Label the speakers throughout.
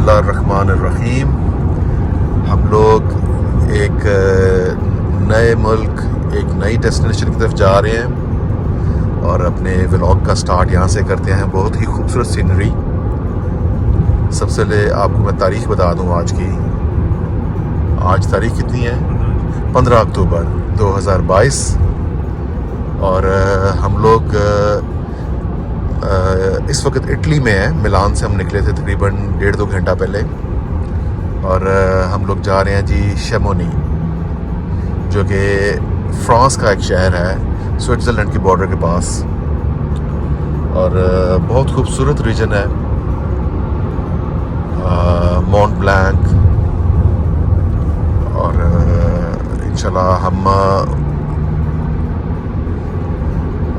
Speaker 1: बिस्मिल्लाहिर्रहमानिर्रहीम। हम लोग एक नए मुल्क, एक नई डेस्टिनेशन की तरफ जा रहे हैं और अपने व्लॉग का स्टार्ट यहाँ से करते हैं। बहुत ही खूबसूरत सीनरी। सबसे पहले आपको मैं तारीख़ बता दूँ आज की। आज तारीख़ कितनी है? 15 अक्टूबर 2022। और हम लोग इस वक्त इटली में है। मिलान से हम निकले थे तकरीबन 1.5-2 घंटा पहले। और हम लोग जा रहे हैं जी शैमोनी, जो कि फ्रांस का एक शहर है, स्विट्ज़रलैंड के बॉर्डर के पास। और बहुत खूबसूरत रीजन है। Mount blank. और इंशाल्लाह हम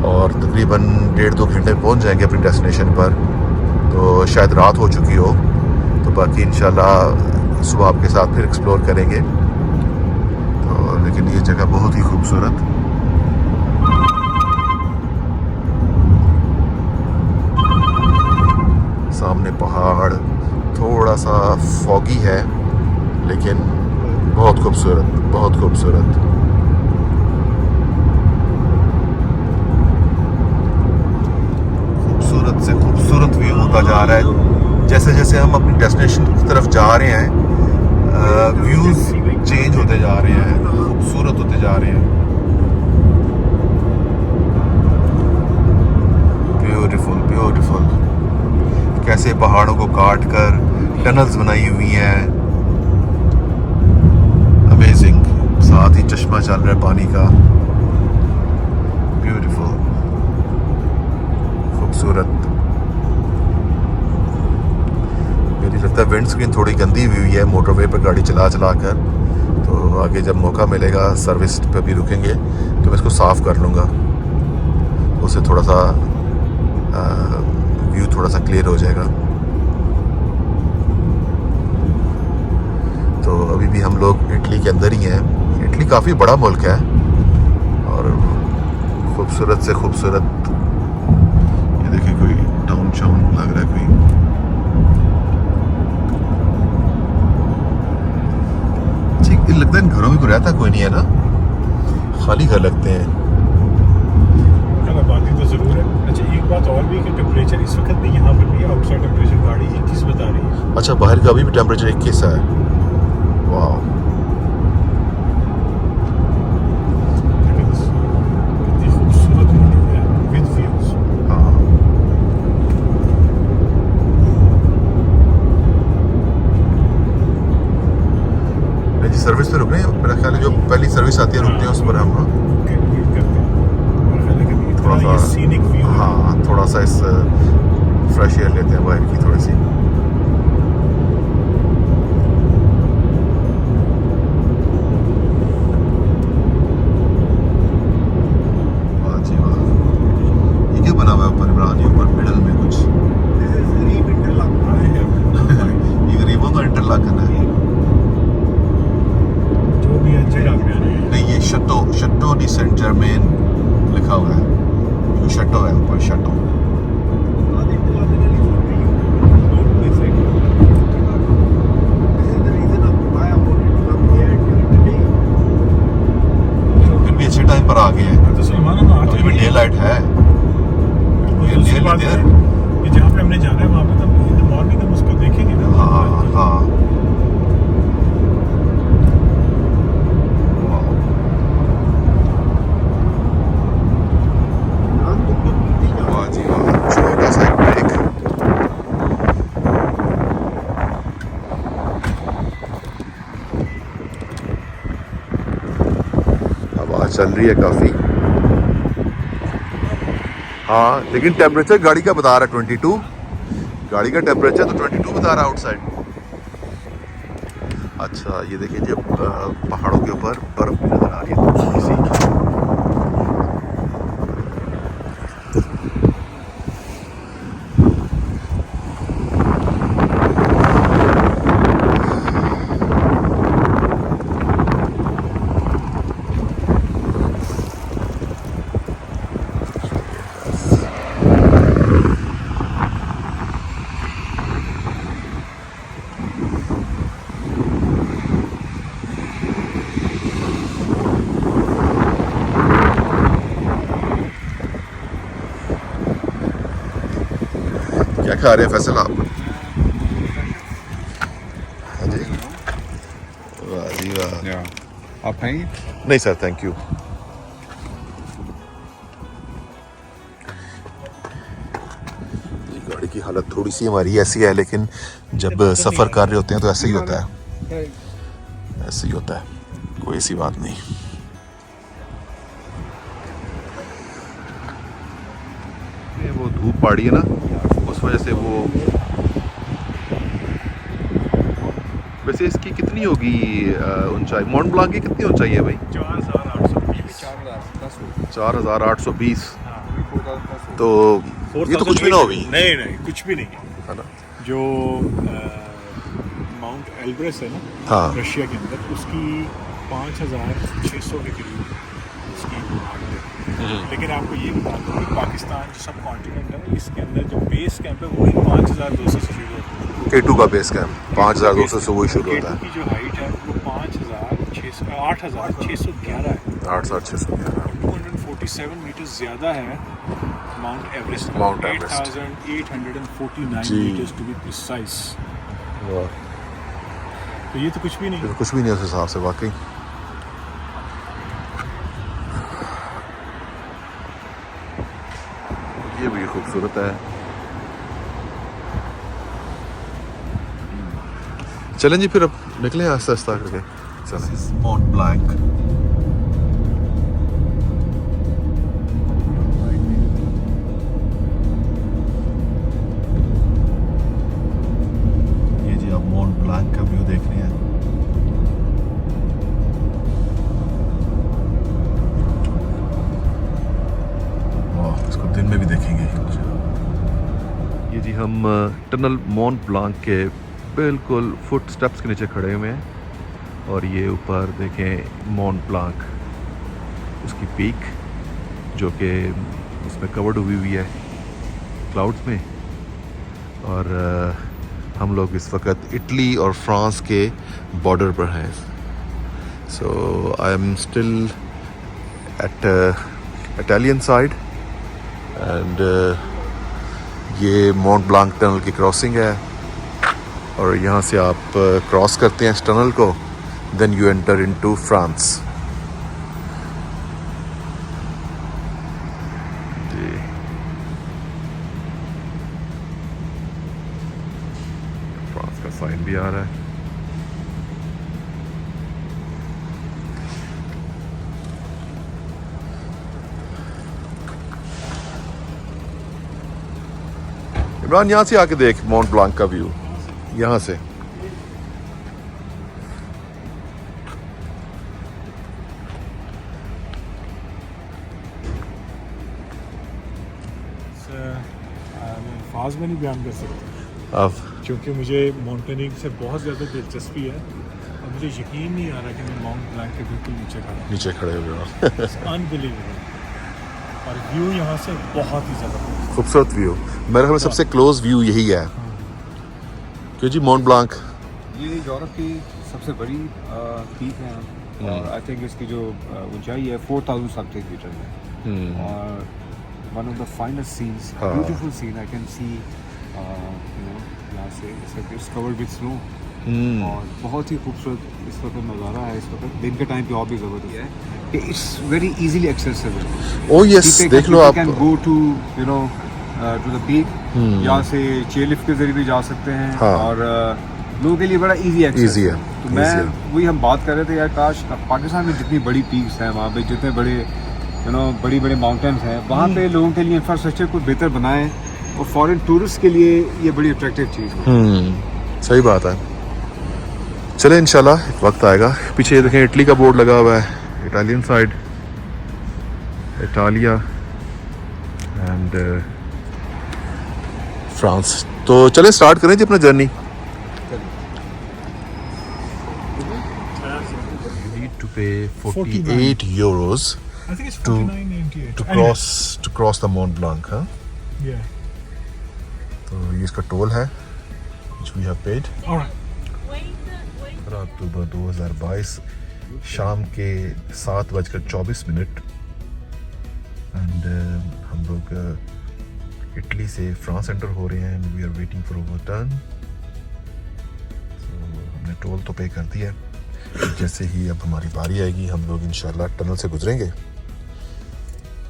Speaker 1: और तकरीबन 1.5-2 घंटे में पहुंच जाएंगे अपनी डेस्टिनेशन पर। तो शायद रात हो चुकी हो, तो बाकी इंशाल्लाह सुबह आपके साथ फिर एक्सप्लोर करेंगे। तो लेकिन ये जगह बहुत ही खूबसूरत। सामने पहाड़, थोड़ा सा फॉगी है लेकिन बहुत खूबसूरत, बहुत खूबसूरत। खूबसूरत से खूबसूरत व्यू होता जा रहा है। जैसे जैसे हम अपनी डेस्टिनेशन की तरफ जा रहे हैं, व्यूज़ चेंज होते जा रहे हैं, खूबसूरत होते जा रहे हैं। Beautiful, beautiful. कैसे पहाड़ों को काट कर टनल्स बनाई हुई हैं। अमेजिंग। साथ ही चश्मा चल रहा है पानी का। ब्यूटीफुल, खूबसूरत। मेरी लगता है विंड स्क्रीन थोड़ी गंदी हुई है मोटरवे पर गाड़ी चला चला कर। तो आगे जब मौका मिलेगा सर्विस पे भी रुकेंगे तो मैं इसको साफ़ कर लूँगा, उससे थोड़ा सा व्यू थोड़ा सा क्लियर हो जाएगा। तो अभी भी हम लोग इटली के अंदर ही हैं। इटली काफ़ी बड़ा मुल्क है और खूबसूरत से खूबसूरत। ये देखिए कोई टाउन शाउन लग रहा है कोई। ठीक लगता है। इन घरों में कोई रहता कोई नहीं है ना, खाली घर लगते हैं।
Speaker 2: बात तो ज़रूर है। अच्छा, एक बात और भी कि टेम्परेचर इस वक्त भी यहाँ पर भी आउटसाइड टेम्परेचर गाड़ी 21 बता रही है।
Speaker 1: अच्छा, बाहर का अभी भी टेम्परेचर 21 है। वाह।
Speaker 2: कितनी खूबसूरत है विद व्यूज।
Speaker 1: हाँ, जी सर्विस पे रुक रहे हैं। मेरा ख्याल है जो पहली सर्विस आती है रुकते हैं उस पर हम थोड़ा सा
Speaker 2: सीनिक व्यू।
Speaker 1: हाँ, थोड़ा सा इस फ्रेश एयर लेते हैं बाहर की थोड़ी सी। वाह जी वाह। ये क्या बना हुआ है ऊपर इमरान? ये ऊपर मिडल में कुछ ये गरीबों का इंटरलॉकन है।
Speaker 2: जो भी है जगह पे
Speaker 1: नहीं, ये शटो डी सेंट जर्मेन लिखा हुआ है। ये शटो है ऊपर, शटो। फिर भी अच्छे टाइम पर आ गए हैं।
Speaker 2: तो सलमान
Speaker 1: अभी भी डे लाइट है।
Speaker 2: ये जहाँ पे हमने जाना है वहाँ पे तो इन द मॉर्निंग हम उसको देखेंगे ना।
Speaker 1: हाँ हाँ। वाह जी वाह। छोटा सा एक ब्रेक। हवा चल रही है काफ़ी। हाँ, लेकिन टेम्परेचर गाड़ी का बता रहा है 22। गाड़ी का टेम्परेचर तो 22 बता रहा है आउटसाइड। अच्छा, ये देखिए जब पहाड़ों के ऊपर बर्फ भी नजर आ रही है थोड़ी सी। खा रहे हैं फैसल आप? हाँ जी, वाह जी वाह।
Speaker 3: आप खाएंगे?
Speaker 1: नहीं सर, थैंक यू। गाड़ी की हालत थोड़ी सी हमारी ऐसी है, लेकिन जब सफ़र कर रहे होते हैं तो ऐसे ही होता है, ऐसे ही होता है, कोई ऐसी बात नहीं। ये वो धूप पड़ी है ना, उस वजह से वो। वैसे इसकी कितनी होगी ऊंचाई? माउंट ब्लांक की कितनी ऊंचाई है भाई? 4820। तो ये तो कुछ भी ना होगी।
Speaker 2: नहीं कुछ भी नहीं
Speaker 1: है ना?
Speaker 2: जो माउंट एल्ब्रेस है ना,
Speaker 1: हाँ।
Speaker 2: रशिया के अंदर, उसकी 5600 के करीब उसकी हाइट है। लेकिन आपको ये बता दूं कि पाकिस्तान जो सब कॉन्टिनेंट है, इसके अंदर जो बेस कैंप है वही 5200 से शुरू होता है।
Speaker 1: K2 का बेस कैंप 5200 से वही शुरू होता है।
Speaker 2: K2 की जो हाइट है वो 8611 है।
Speaker 1: 8611।
Speaker 2: 247 मीटर ज़्यादा है माउंट एवरेस्ट।
Speaker 1: माउंट एवरेस्ट
Speaker 2: 8849
Speaker 1: जी।
Speaker 2: Metres to be precise. तो ये तो कुछ भी नहीं।
Speaker 1: कुछ भी नहीं उस हिसाब से वाकई। ये भी खूबसूरत है। चलें जी, फिर अब निकलें आस्ता आस्ता करके। चलें। Mount blank. ये जी आप माउंट ब्लैंक का व्यू देख रहे हैं। वाह, इसको दिन में भी देखेंगे। ये जी हम टनल माउंट ब्लांक के बिल्कुल फुट स्टेप्स के नीचे खड़े हुए हैं, और ये ऊपर देखें माउंट ब्लांक, उसकी पीक जो कि उसमें कवर्ड हुई है क्लाउड्स में। और हम लोग इस वक्त इटली और फ्रांस के बॉर्डर पर हैं। So I am still at Italian side, and ये माउंट ब्लांक टनल की क्रॉसिंग है, और यहाँ से आप क्रॉस करते हैं इस टनल को, then you enter into France. जी, फ्रांस का साइन भी आ रहा है। इमरान, यहाँ से आके देख माउंट ब्लांक का व्यू, यहाँ से।
Speaker 2: अल्फाज में नहीं बयान कर सकते,
Speaker 1: अब
Speaker 2: क्योंकि मुझे माउंटेनिंग से बहुत ज़्यादा दिलचस्पी है, और मुझे यकीन नहीं आ रहा कि मैं माउंट ब्लैंक के बिल्कुल नीचे
Speaker 1: खड़े हुए हो।
Speaker 2: अनबिलीवेबल। और व्यू यहाँ से बहुत ही ज़्यादा
Speaker 1: खूबसूरत व्यू, मेरे ख्याल में सबसे क्लोज व्यू यही है। क्यों जी, माउंट ब्लांक
Speaker 3: ये यूरोप की सबसे बड़ी पीक है, और आई थिंक इसकी जो ऊंचाई है 4000 समथिंग मीटर है, और one of the finest scenes, beautiful scene I can see, यहाँ से इट्स कवर्ड विद स्नो, और बहुत ही खूबसूरत इस वक्त नज़ारा है। इस वक्त दिन के टाइम पे और भी ज़बरदस्त है कि it's very easily accessible.
Speaker 1: Oh yes, देख लो आप,
Speaker 3: can go to to the peak, यहाँ से चेयर लिफ्ट के जरिए भी जा सकते हैं,
Speaker 1: हाँ।
Speaker 3: और लोगों के लिए बड़ा इजी एक्सेस
Speaker 1: Easy है,
Speaker 3: तो
Speaker 1: easy
Speaker 3: मैं
Speaker 1: है।
Speaker 3: वही हम बात कर रहे थे यार, काश पाकिस्तान में जितनी बड़ी पीक्स हैं, वहाँ पे जितने बड़े बड़ी बड़े माउंटेन्स हैं, वहाँ पे लोगों के लिए इंफ्रास्ट्रक्चर को बेहतर बनाएं, और फॉरेन टूरिस्ट के लिए ये बड़ी अट्रैक्टिव चीज़ है।
Speaker 1: सही बात है। चले इंशाल्लाह एक वक्त आएगा। पीछे ये देखें इटली का बोर्ड लगा हुआ है, Italian side, Italia and France. तो चले स्टार्ट करें जी अपना journey. You need to pay 48 euros
Speaker 2: I think it's
Speaker 1: to
Speaker 2: 49.98
Speaker 1: to cross the Mont Blanc, huh?
Speaker 2: Yeah.
Speaker 1: तो ये इसका टोल है which we have paid।
Speaker 2: Alright.
Speaker 1: 15 अक्टूबर 2022 शाम के 7:24 एंड हम लोग इटली से फ्रांस एंटर हो रहे हैं and we are waiting for over turn. हमने टोल तो पे कर दिया है, जैसे ही अब हमारी बारी आएगी हम लोग इंशाल्लाह टनल से गुजरेंगे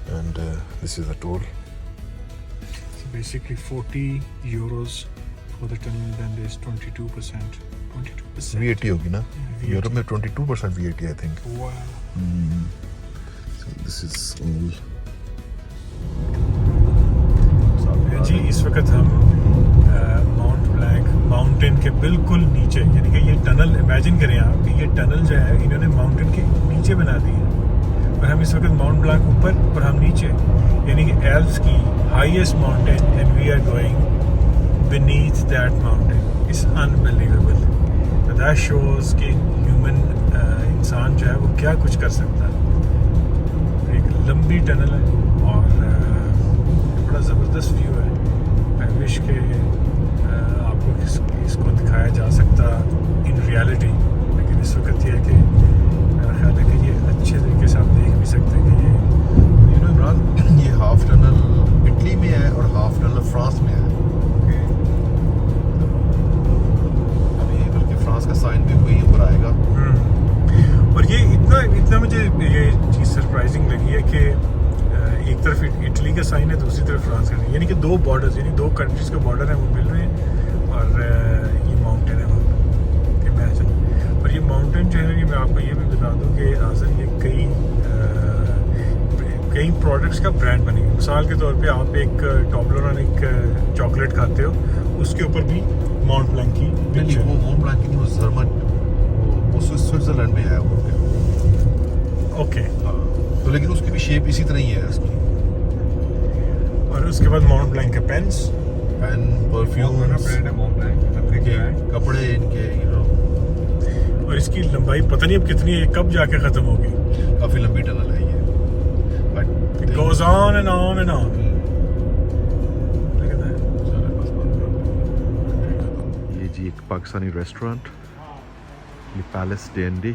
Speaker 1: and this is the toll.
Speaker 2: Basically 40 euros for the tunnel, then there's 22%.
Speaker 1: VAT होगी ना,
Speaker 2: VAT.
Speaker 1: यूरोप में 22% VAT I think.
Speaker 2: Wow.
Speaker 1: So this is all।
Speaker 2: जी इस वक्त हम माउंट ब्लैंक माउंटेन के बिल्कुल नीचे, यानी कि ये टनल इमेजिन करें आप कि ये टनल जो है इन्होंने माउंटेन के नीचे बना दी है और हम इस वक्त माउंट ब्लैंक ऊपर और हम नीचे, यानी कि एल्प्स की highest mountain and we are going beneath that mountain is unbelievable। So that shows कि ह्यूमन इंसान जो है वो क्या कुछ कर सकता है। एक लंबी टनल है और बड़ा ज़बरदस्त व्यू है। आई विश के आपको इसको दिखाया जा सकता इन रियलिटी, लेकिन इस वक्त ये है कि मेरा ख्याल है कि ये अच्छे तरीके से आप देख भी सकते हैं कि ये
Speaker 1: इमरान ये हाफ टनल इटली में है और हाफ टनल फ्रांस में है। अभी बल्कि फ्रांस का साइन भी कोई ऊपर आएगा।
Speaker 2: और ये इतना मुझे ये चीज़ सरप्राइजिंग लगी है कि एक तरफ इटली का साइन है, दूसरी तरफ फ्रांस का नहीं, यानी कि दो बॉर्डर्स, यानी दो कंट्रीज के बॉर्डर हैं वो मिल रहे हैं और ये माउंटेन है वहाँ पर इमेजिन। और ये माउंटेन जो है ये मैं आपको ये भी बता दूँ कि नाज़र ये कई प्रोडक्ट्स का ब्रांड बनेगी। मिसाल के तौर पे आप एक टॉबलरोन एक चॉकलेट खाते हो, उसके ऊपर भी माउंट ब्लैंक की
Speaker 1: नहीं, वो माउंट ब्लैंक की वो जर्मन वो स्विट्जरलैंड में है वो।
Speaker 2: ओके
Speaker 1: हाँ, तो लेकिन उसकी भी शेप इसी तरह ही है उसकी।
Speaker 2: और उसके बाद माउंट ब्लैंक के पेन
Speaker 1: परफ्यूम
Speaker 3: ब्रांड है माउंट ब्लैंक,
Speaker 1: कपड़े इनके
Speaker 2: और इसकी लंबाई पता नहीं अब कितनी है, कब जाके ख़त्म होगी।
Speaker 1: काफ़ी लंबी टनल है ये।
Speaker 2: It goes on and on and on. Look at that.
Speaker 1: ये जी एक पाकिस्तानी रेस्टोरेंट, ये पैलेस D&D।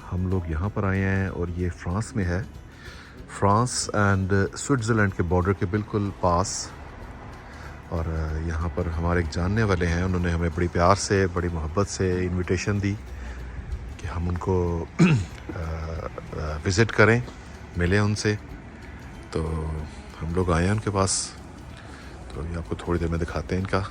Speaker 1: हम लोग यहाँ पर आए हैं और ये फ्रांस में है, फ्रांस एंड स्विट्ज़रलैंड के बॉर्डर के बिल्कुल पास। और यहाँ पर हमारे एक जानने वाले हैं, उन्होंने हमें बड़ी प्यार से बड़ी मोहब्बत से इनविटेशन दी कि हम उनको विज़िट करें, मिलें उनसे। तो हम लोग आए हैं उनके पास, तो ये आपको थोड़ी देर में दिखाते हैं इनका।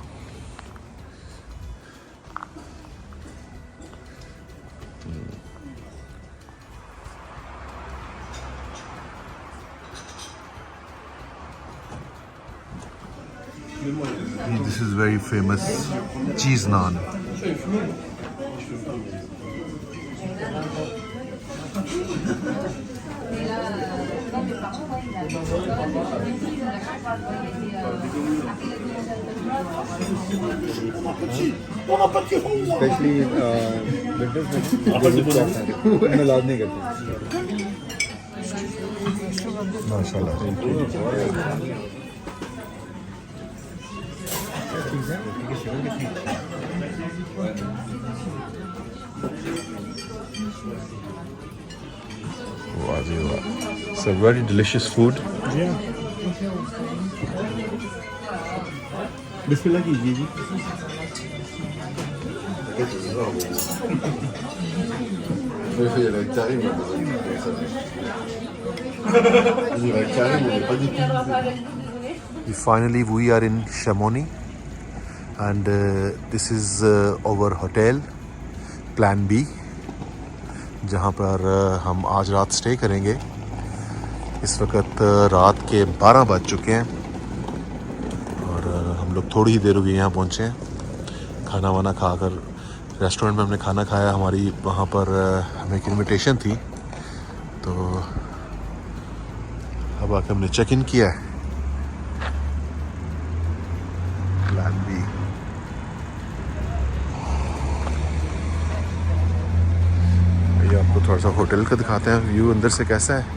Speaker 1: This is very famous cheese naan।
Speaker 3: Specially winters में लाद नहीं करते।
Speaker 1: माशाल्लाह। वाह जी वाह, it's a very delicious food।
Speaker 3: बिस्मिल्लाह कीजिए जी।
Speaker 1: Finally we are in Chamonix and this is our hotel Plan B, जहाँ पर हम आज रात स्टे करेंगे। इस वक्त रात के 12 बज चुके हैं और हम लोग थोड़ी ही देर हुई यहाँ पहुँचे हैं। खाना वाना खाकर रेस्टोरेंट में हमने खाना खाया, हमारी वहाँ पर हमें एक इनविटेशन थी, तो अब आकर हमने चेक इन किया है। Plan B. ये आपको थोड़ा सा होटल का दिखाते हैं, व्यू अंदर से कैसा है।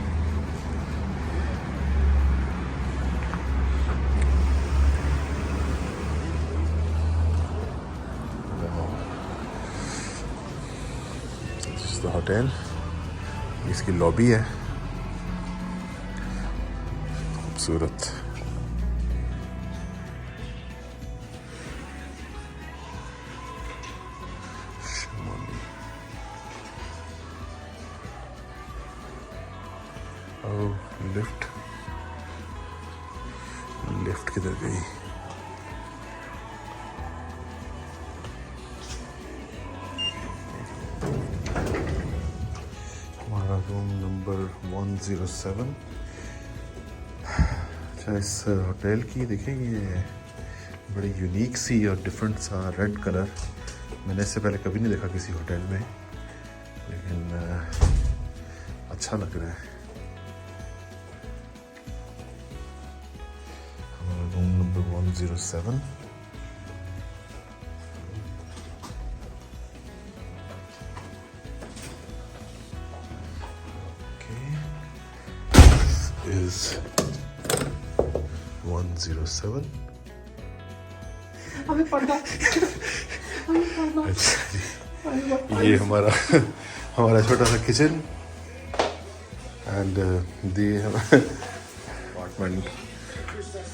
Speaker 1: होटल, इसकी लॉबी है, खूबसूरत। लिफ्ट लिफ्ट किधर गई? हमारा रूम नंबर 107। अच्छा, इस होटल की देखिए, ये बड़ी यूनिक सी और डिफरेंट सा रेड कलर, मैंने इससे पहले कभी नहीं देखा किसी होटल में, लेकिन अच्छा लग रहा है। हमारा रूम नंबर 107। Is 107। अच्छा जी, ये हमारा छोटा सा किचन एंड दी अपार्टमेंट।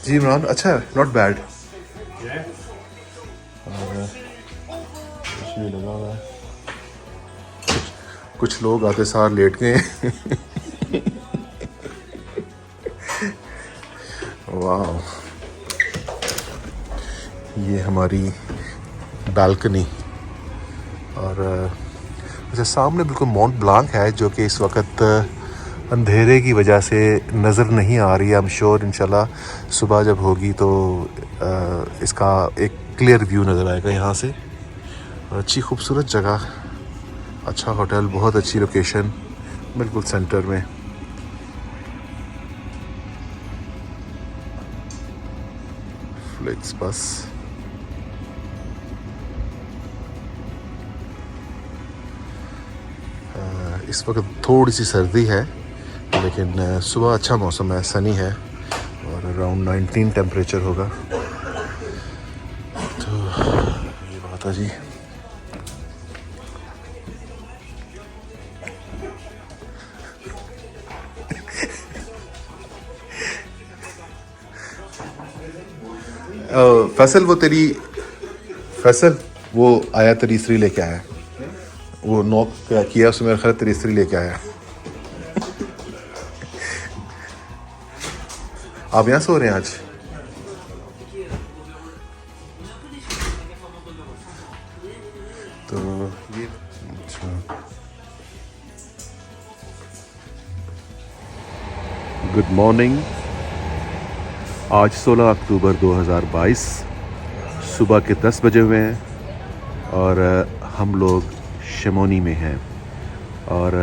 Speaker 1: जी इमरान, अच्छा है, नॉट बैड। और रोशनी लगा हुआ है, कुछ लोग आते सार लेट गए। वाह, ये हमारी बालकनी। और अच्छा, सामने बिल्कुल माउंट ब्लांक है, जो कि इस वक्त अंधेरे की वजह से नज़र नहीं आ रही है। आई एम श्योर इंशाल्लाह सुबह जब होगी तो इसका एक क्लियर व्यू नज़र आएगा यहाँ से। और अच्छी खूबसूरत जगह, अच्छा होटल, बहुत अच्छी लोकेशन, बिल्कुल सेंटर में। फ्लिक्स बस। इस वक्त थोड़ी सी सर्दी है, लेकिन सुबह अच्छा मौसम है, सनी है और अराउंड 19 टेम्परेचर होगा। तो ये बात है जी। फैसल, वो आया तेरी स्त्री लेके आया, वो नॉक किया उसमें, मेरा ख्याल तेरी स्त्री लेके आया। आप यहाँ सो रहे हैं आज? तो ये अच्छा, गुड मॉर्निंग। आज 16 अक्टूबर 2022 सुबह के 10 बजे हुए हैं और हम लोग शमोनी में हैं। और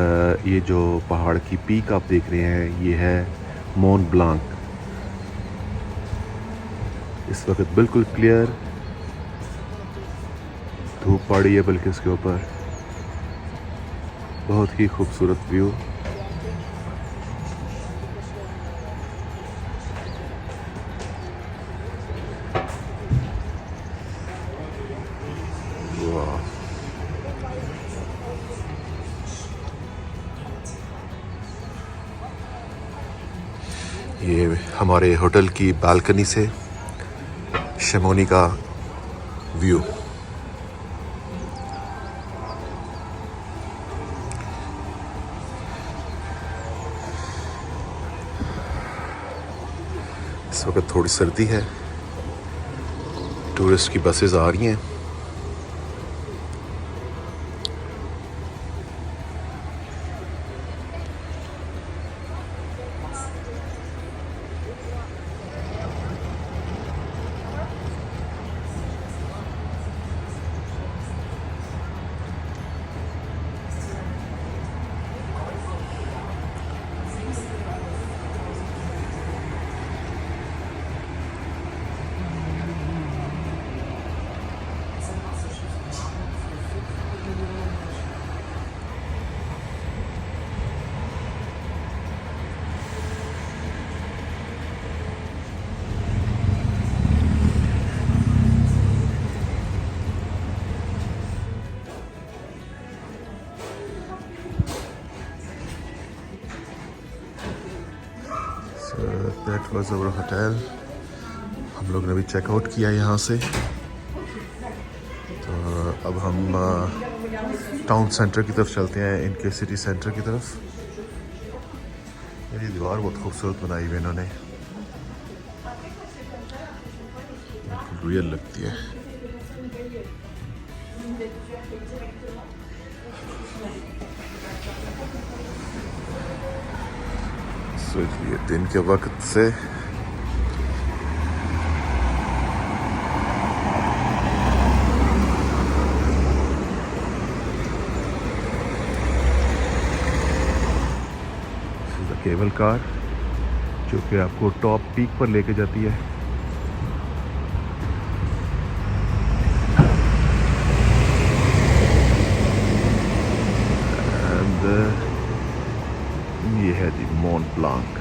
Speaker 1: ये जो पहाड़ की पीक आप देख रहे हैं, ये है माउंट ब्लांक। इस वक्त बिल्कुल क्लियर धूप पड़ी है, बल्कि इसके ऊपर बहुत ही खूबसूरत व्यू। ये हमारे होटल की बालकनी से शमोनी का व्यू। इस वक्त थोड़ी सर्दी है, टूरिस्ट की बसेस आ रही हैं। That was our hotel. हम लोग ने अभी चेकआउट किया यहाँ से, तो अब हम टाउन सेंटर की तरफ चलते हैं, इनके सिटी सेंटर की तरफ। ये दीवार बहुत खूबसूरत बनाई हुई इन्होंने, बिल्कुल रियल लगती है। ये दिन के वक्त से केबल कार जो कि आपको टॉप पीक पर लेके जाती है। एंड ये है जी मोंट ब्लांक।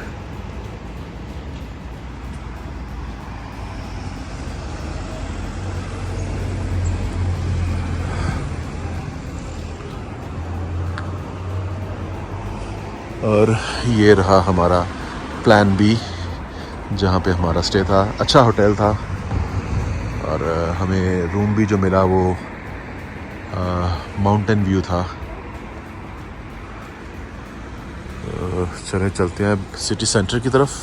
Speaker 1: और ये रहा हमारा प्लान बी, जहाँ पे हमारा स्टे था। अच्छा होटल था और हमें रूम भी जो मिला वो माउंटेन व्यू था। तो चले चलते हैं सिटी सेंटर की तरफ।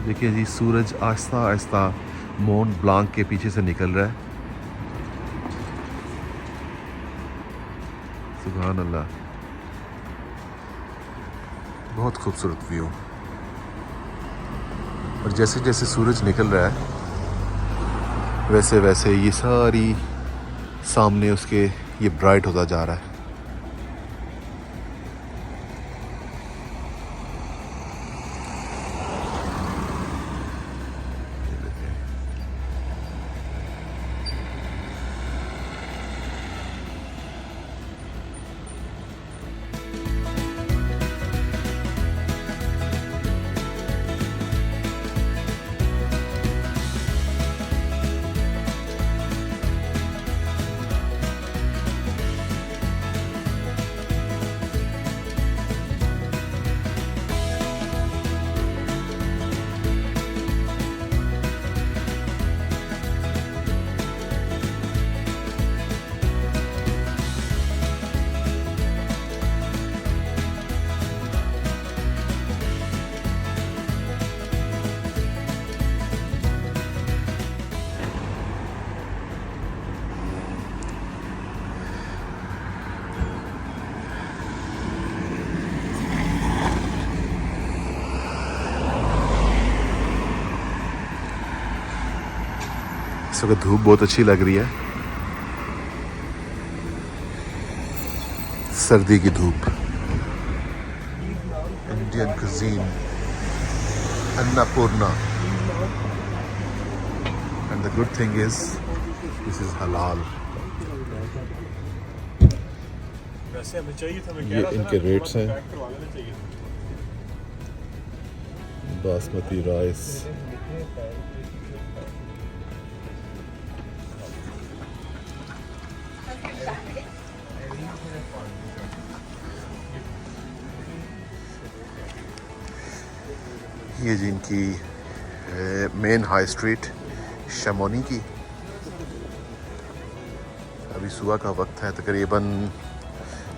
Speaker 1: देखिए जी, सूरज आहिस्ता आहिस्ता मोंट ब्लांक के पीछे से निकल रहा है। सुभान अल्लाह, बहुत खूबसूरत व्यू। और जैसे जैसे सूरज निकल रहा है वैसे वैसे ये सारी सामने उसके ये ब्राइट होता जा रहा है। इस वक्त धूप बहुत अच्छी लग रही है, सर्दी की धूप। Indian cuisine, Annapurna, and the good thing is this is हलाल।
Speaker 2: वैसे हमें चाहिए था, मैं
Speaker 1: ये
Speaker 2: कह रहा था
Speaker 1: इनके
Speaker 2: ना,
Speaker 1: रेट्स हैं।
Speaker 2: पैक करवा लेना चाहिए था।
Speaker 1: बासमती राइस, ये जी इनकी मेन हाई स्ट्रीट शमोनी की। अभी सुबह का वक्त है, तकरीबन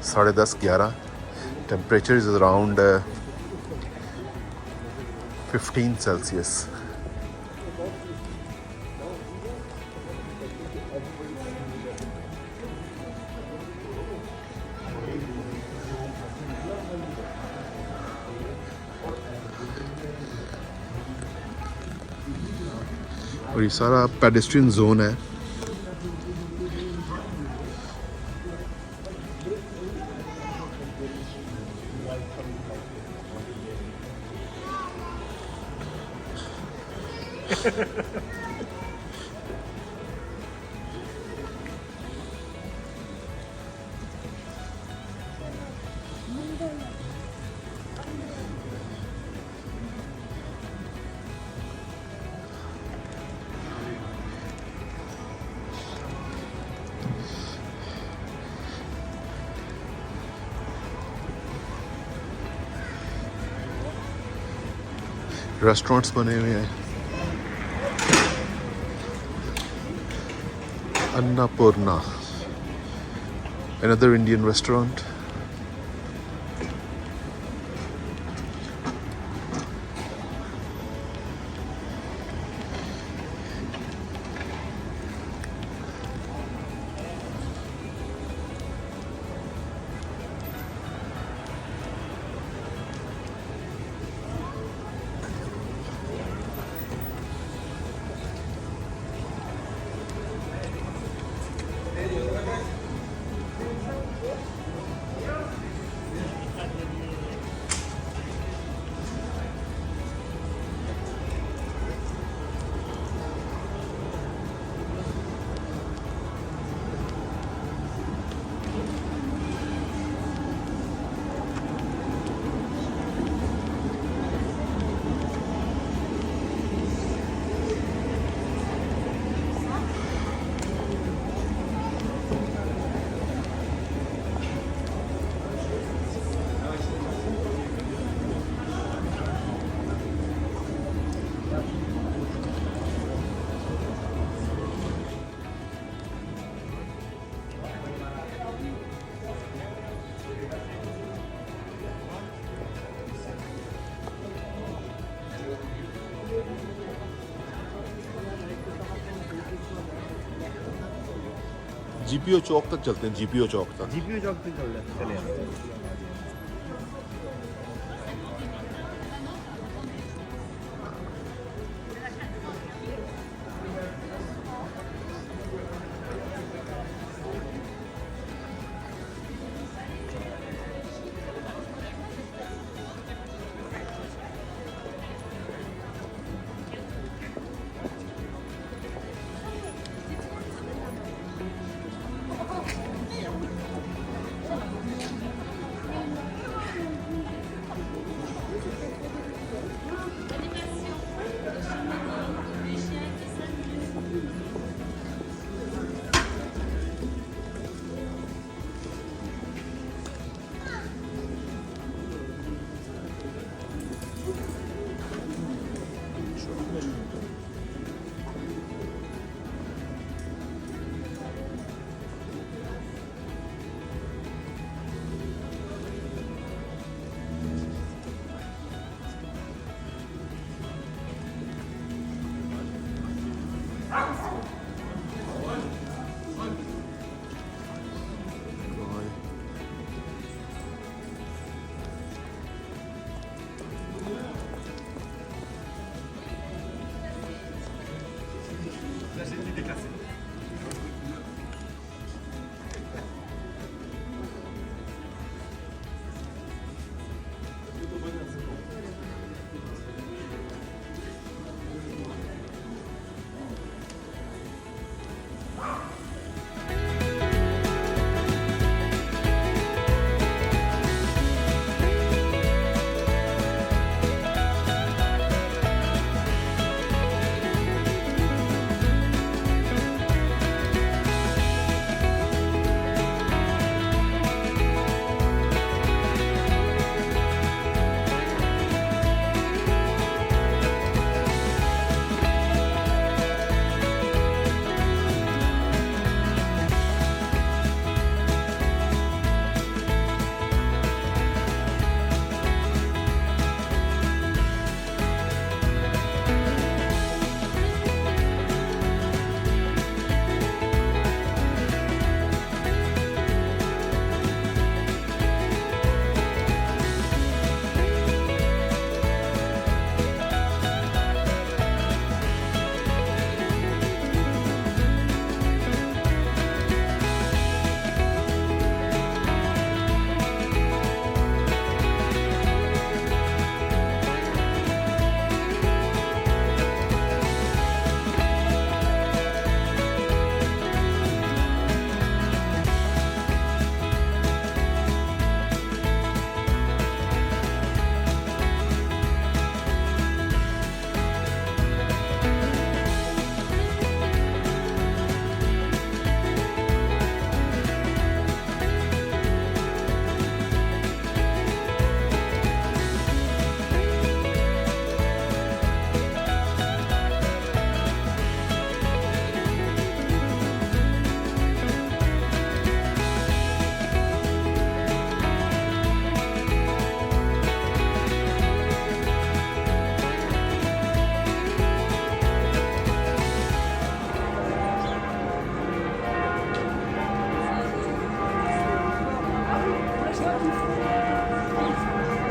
Speaker 1: 10:30-11। Temperature is around 15 Celsius. और ये सारा पेडेस्ट्रियन जोन है। रेस्टोरेंट्स बने हुए हैं। Annapurna, another Indian restaurant. GPO चौक तक चलते हैं, जीपीओ चौक तक।
Speaker 4: जीपीओ चौक पे चले आते हैं।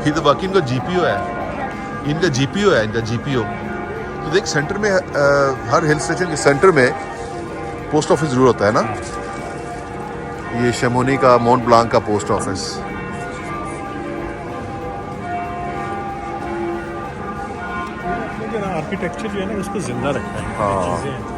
Speaker 1: ये तो बाकी इनका जीपीओ है, इनका जीपीओ है, इनका जीपीओ। तो देख सेंटर में हर हिल स्टेशन के सेंटर में पोस्ट ऑफिस जरूर होता है ना। ये शमोनी का माउंट ब्लांक का पोस्ट ऑफिस।
Speaker 2: आर्किटेक्चर जो है ना उसको जिंदा रखता है।
Speaker 1: हाँ।
Speaker 2: चीजें हैं।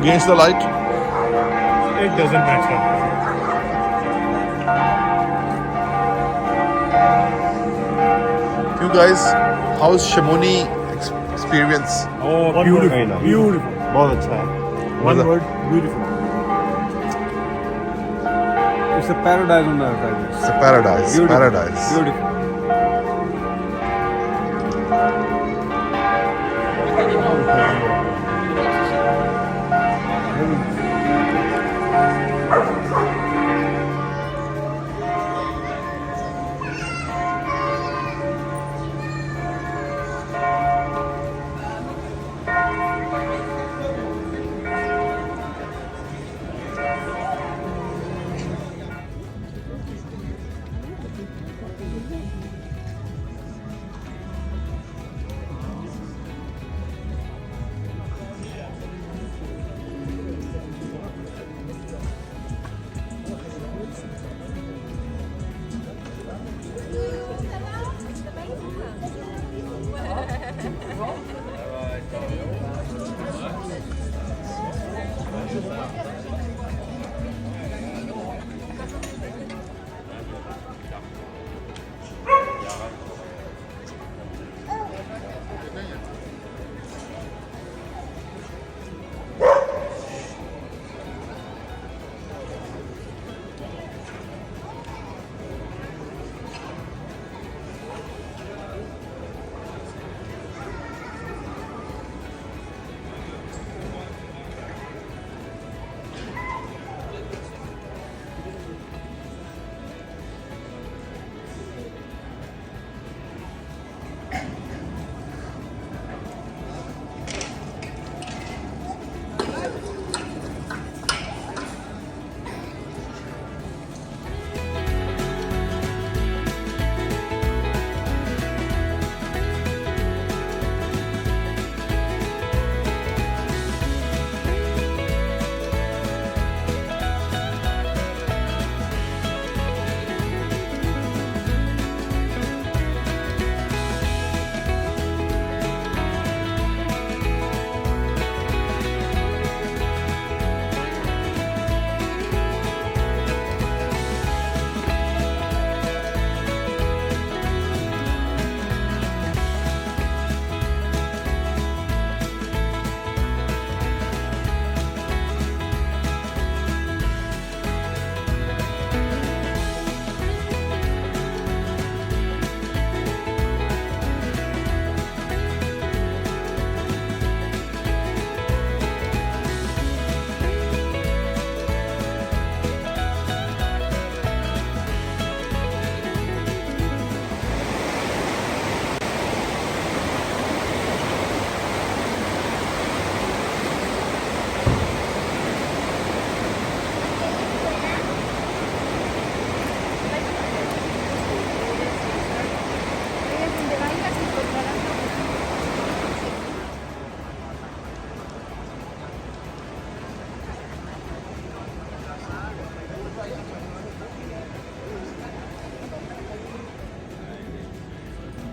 Speaker 1: Against the light.
Speaker 2: It doesn't match up.
Speaker 1: You guys, how's Chamonix experience?
Speaker 2: Oh, beautiful, beautiful.
Speaker 4: बहुत अच्छा है।
Speaker 2: One word, beautiful.
Speaker 3: It's a paradise on earth, I guess.
Speaker 1: It's a paradise.
Speaker 3: Beautiful.
Speaker 1: Paradise.
Speaker 3: Beautiful.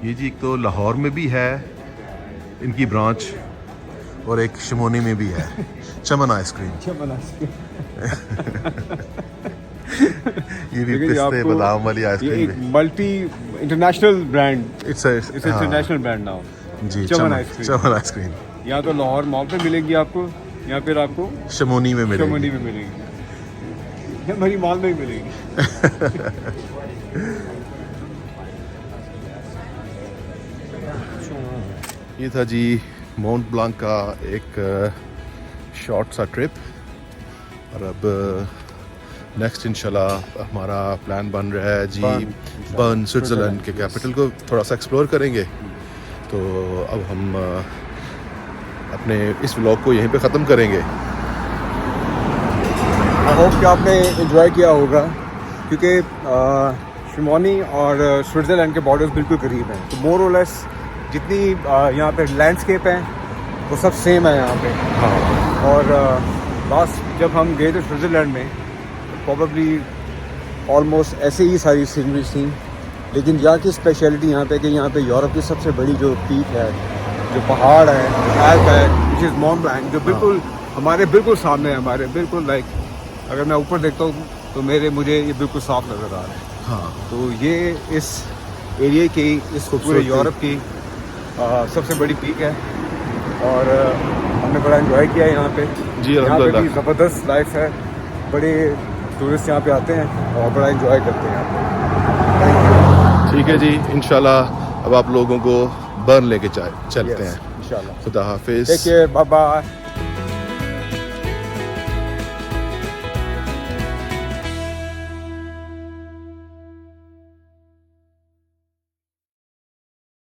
Speaker 1: ये जी एक तो लाहौर में भी है इनकी ब्रांच और एक शमोनी में भी है चमन आइसक्रीम। ये भी पिस्ते बादाम वाली आइसक्रीम
Speaker 3: एक multi international brand,
Speaker 1: it's
Speaker 3: it's international brand now.
Speaker 1: जी
Speaker 3: चमन आइसक्रीम।
Speaker 1: चमन आइसक्रीम
Speaker 3: यहाँ तो लाहौर मॉल पे मिलेगी आपको, या फिर आपको
Speaker 1: शमोनी में मिलेगी।
Speaker 3: शमोनी में मिलेगी, या हमारी मॉल में ही मिलेगी।
Speaker 1: ये था जी माउंट ब्लांक का एक शॉर्ट सा ट्रिप, और अब नेक्स्ट इंशाल्लाह हमारा प्लान बन रहा है जी बर्न, स्विट्ज़रलैंड के कैपिटल को थोड़ा सा एक्सप्लोर करेंगे। तो अब हम अपने इस व्लॉग को यहीं पे ख़त्म करेंगे।
Speaker 3: आई होप कि आपने एंजॉय किया होगा, क्योंकि शमोनी और स्विट्ज़रलैंड के बॉर्डर्स बिल्कुल करीब हैं, तो मोर और लेस जितनी यहाँ पे लैंडस्केप हैं वो सब सेम है यहाँ पे।
Speaker 1: हाँ,
Speaker 3: और लास्ट जब हम गए थे स्विट्ज़रलैंड में, प्रॉबली ऑलमोस्ट ऐसे ही सारी सीनरीज थी, लेकिन यहाँ की स्पेशलिटी यहाँ पे कि यहाँ पे यूरोप की सबसे बड़ी जो पीक है, जो पहाड़ है, एल्प है, विच इज़ माउंट ब्लैंक, जो बिल्कुल हमारे बिल्कुल सामने है, हमारे बिल्कुल लाइक अगर मैं ऊपर देखता हूँ तो मुझे ये बिल्कुल साफ नज़र आ रहा है।
Speaker 1: हाँ,
Speaker 3: तो ये इस एरिया की, इस पूरे यूरोप की सबसे बड़ी पीक है, और हमने बड़ा एंजॉय किया है यहाँ पे।
Speaker 1: जी
Speaker 3: यहाँ पे
Speaker 1: अल्हम्दुलिल्लाह।
Speaker 3: भी ज़बरदस्त लाइफ है, बड़े टूरिस्ट यहाँ पे आते हैं और बड़ा एंजॉय करते हैं यहाँ पे। Thank you.
Speaker 1: ठीक है जी, इंशाल्लाह अब आप लोगों को बर्न लेके चलते हैं।
Speaker 3: इंशाल्लाह।
Speaker 1: खुदा हाफिज़।
Speaker 3: Take care, bye bye.